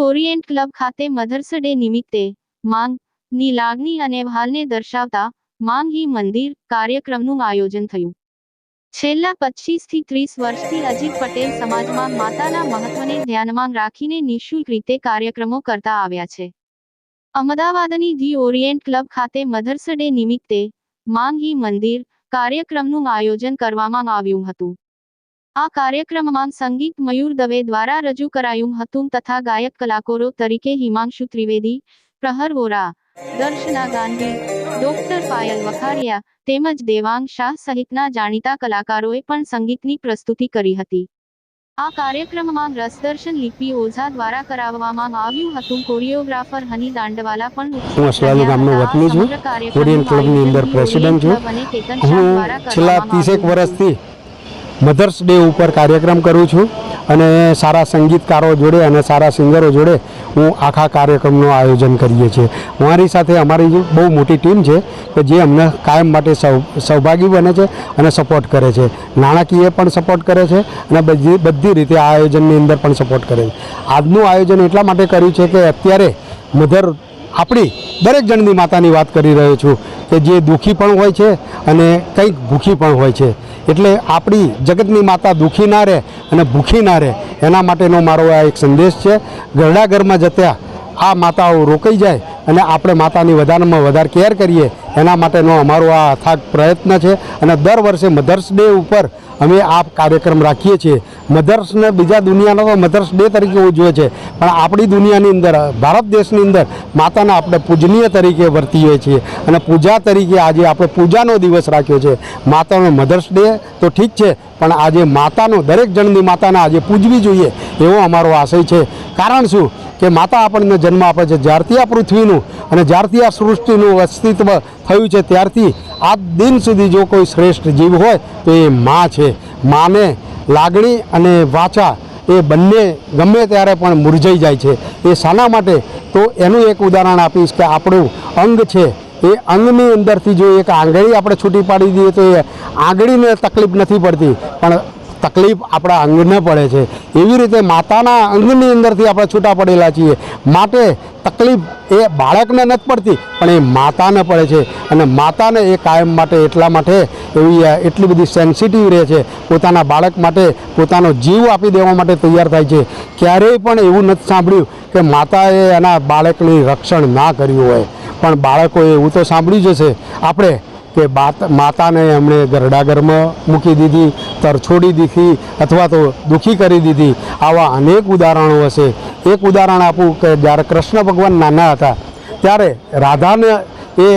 Orient club ખાતે mothers day નિમિત્તે માંગની લાગણી અને ભાલને દર્શાવતા માંગી મંદિર કાર્યક્રમનું આયોજન થયું। છેલ્લા 25 થી 30 વર્ષથી અજીત પટેલ સમાજમાં માતાના મહત્વને ધ્યાનમાં રાખીને નિઃશુલ્ક રીતે કાર્યક્રમો કરતા આવ્યા છે। અમદાવાદની ધી ઓરિએન્ટ ક્લબ ખાતે મધર્સ ડે નિમિત્તે માંગી મંદિર કાર્યક્રમનું આયોજન કરવામાં આવ્યું હતું। આ કાર્યક્રમમાં સંગીત મયુર દવે દ્વારા રજૂ કરાયું હતું તથા ગાયક કલાકારો તરીકે હિમાંશુ ત્રિવેદી, પ્રહર વોરા, દર્શના ગાંધી, ડોક્ટર પાયલ વખારિયા તેમજ દેવાંગ શાહ સહિતના જાણીતા કલાકારોએ પણ સંગીતની પ્રસ્તુતિ કરી હતી। આ કાર્યક્રમમાં રસદર્શન લિપિ ઓઝા દ્વારા કરાવવામાં આવ્યું હતું। કોરિયોગ્રાફર હની દાંડવાલા પણ હું ગામનો વતની છું, ઓરિએન્ટ ક્લબની અંદર પ્રેસિડેન્ટ છું। હું છેલ્લા 30 વર્ષથી મધર્સ ડે ઉપર કાર્યક્રમ કરું છું અને સારા સંગીતકારો જોડે અને સારા સિંગરો જોડે હું આખા કાર્યક્રમનું આયોજન કરીએ છીએ। અમારી સાથે અમારી બહુ મોટી ટીમ છે કે જે અમને કાયમ માટે સહભાગી બને છે અને સપોર્ટ કરે છે। નાણાકીય પણ સપોર્ટ કરે છે અને બધી રીતે આ આયોજનની અંદર પણ સપોર્ટ કરે છે। આજનું આયોજન એટલા માટે કર્યું છે કે અત્યારે મધર આપણી દરેક જણની માતાની વાત કરી રહ્યો છું કે જે દુઃખી પણ હોય છે અને કંઈક ભૂખી પણ હોય છે। એટલે આપણી જગતની માતા દુઃખી ના રહે અને ભૂખી ના રહે એના માટેનો મારો આ એક સંદેશ છે। ઘરડા ઘરમાં જતા આ માતાઓ રોકાઈ જાય અને આપણે માતાની વધારેમાં વધારે કેર કરીએ એના માટેનો અમારો આ અથાગ પ્રયત્ન છે અને દર વર્ષે મધર્સ ડે ઉપર અમે આ કાર્યક્રમ રાખીએ છીએ। મધર્સને બીજા દુનિયાનો તો મધર્સ ડે તરીકે ઉજવે છે પણ આપણી દુનિયાની અંદર ભારત દેશની અંદર માતાના આપણે પૂજનીય તરીકે વર્તીએ છીએ અને પૂજા તરીકે આજે આપણે પૂજાનો દિવસ રાખ્યો છે। માતાનો મધર્સ ડે તો ઠીક છે પણ આજે માતાનો દરેક જણની માતાને આજે પૂજવી જોઈએ એવો અમારો આશય છે। કારણ શું કે માતા આપણને જન્મ આપે છે જ્યારથી આ પૃથ્વીનું અને જ્યારથી આ સૃષ્ટિનું અસ્તિત્વ થયું છે ત્યારથી આજ દિન સુધી જો કોઈ શ્રેષ્ઠ જીવ હોય તો એ મા છે। માને લાગણી અને વાચા એ બંને ગમે ત્યારે પણ મુરઝાઈ જાય છે। એ શાના માટે તો એનું એક ઉદાહરણ આપીશ કે આપણું અંગ છે એ અંગની અંદરથી જો એક આંગળી આપણે છૂટી પાડી દઈએ તો એ આંગળીને તકલીફ નથી પડતી પણ તકલીફ આપણા અંગને પડે છે। એવી રીતે માતાના અંગની અંદરથી આપણે છૂટા પડેલા છીએ માટે તકલીફ એ બાળકને નથી પડતી પણ એ માતાને પડે છે અને માતાને એ કાયમ માટે એટલા માટે એવી એટલી બધી સેન્સિટિવ રહે છે પોતાના બાળક માટે પોતાનો જીવ આપી દેવા માટે તૈયાર થાય છે। ક્યારેય પણ એવું નથી સાંભળ્યું કે માતાએ એના બાળકની રક્ષણ ના કર્યું હોય પણ બાળકોએ એવું તો સાંભળ્યું જ હશે આપણે કે માતાને એમણે ઘરડા ઘરમાં મૂકી દીધી, તરછોડી દીધી અથવા તો દુઃખી કરી દીધી। આવા અનેક ઉદાહરણો હશે। એક ઉદાહરણ આપું કે જ્યારે કૃષ્ણ ભગવાન નાના હતા ત્યારે રાધાને એ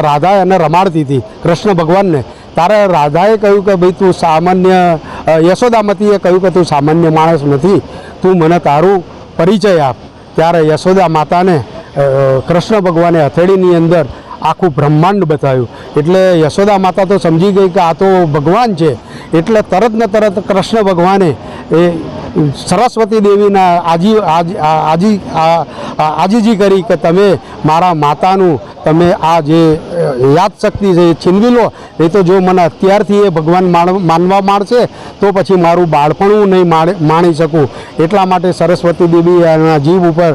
રાધા એને રમાડતી હતી કૃષ્ણ ભગવાનને। ત્યારે રાધાએ કહ્યું કે ભાઈ તું સામાન્ય યશોદામતીએ કહ્યું કે તું સામાન્ય માણસ નથી, તું મને તારું પરિચય આપ। ત્યારે યશોદા માતાને કૃષ્ણ ભગવાને હથેળીની અંદર આખું બ્રહ્માંડ બતાવ્યું એટલે યશોદા માતા તો સમજી ગઈ કે આ તો ભગવાન છે। એટલે તરત ને તરત કૃષ્ણ ભગવાને એ સરસ્વતી દેવીના આજીજી કરી કે તમે મારા માતાનું તમે આ જે યાદશક્તિ છે એ છીનવી લો, એ તો જો મને અત્યારથી એ ભગવાન માનવા માંડશે તો પછી મારું બાળપણ હું નહીં માણી શકું। એટલા માટે સરસ્વતી દેવી એના જીવ ઉપર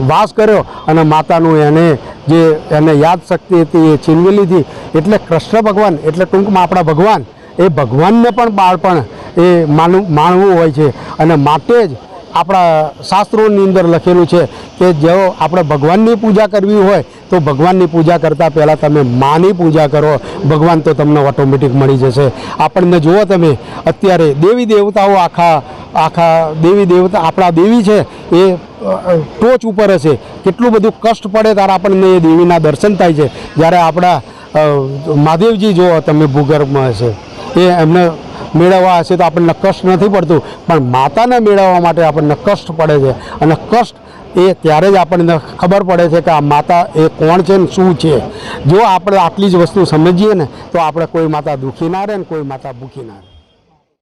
વાસ કર્યો અને માતાનું એને યાદશક્તિ હતી એ છીનવી લીધી। એટલે કૃષ્ણ ભગવાન એટલે ટૂંકમાં આપણા ભગવાન એ ભગવાનને પણ બાળપણ એ માણવું હોય છે અને માટે જ આપણા શાસ્ત્રોની અંદર લખેલું છે કે જો આપણે ભગવાનની પૂજા કરવી હોય તો ભગવાનની પૂજા કરતાં પહેલાં તમે માની પૂજા કરો, ભગવાન તો તમને ઓટોમેટિક મળી જશે। આપણને જુઓ તમે અત્યારે દેવી દેવતાઓ આખા દેવી દેવતા આપણા દેવી છે એ ટોચ ઉપર હશે, કેટલું બધું કષ્ટ પડે ત્યારે આપણને એ દેવીના દર્શન થાય છે। જ્યારે આપણા મહાદેવજી જુઓ તમે ભૂગર્ભમાં હશે એ એમને મેળવવા હશે તો આપણને કષ્ટ નથી પડતું પણ માતાને મેળવવા માટે આપણને કષ્ટ પડે છે અને કષ્ટ એ ત્યારે જ આપણને ખબર પડે છે કે આ માતા એ કોણ છે ને શું છે। જો આપણે આટલી જ વસ્તુ સમજીએ ને તો આપણે કોઈ માતા દુઃખી ના રહે ને કોઈ માતા ભૂખી ના રહે।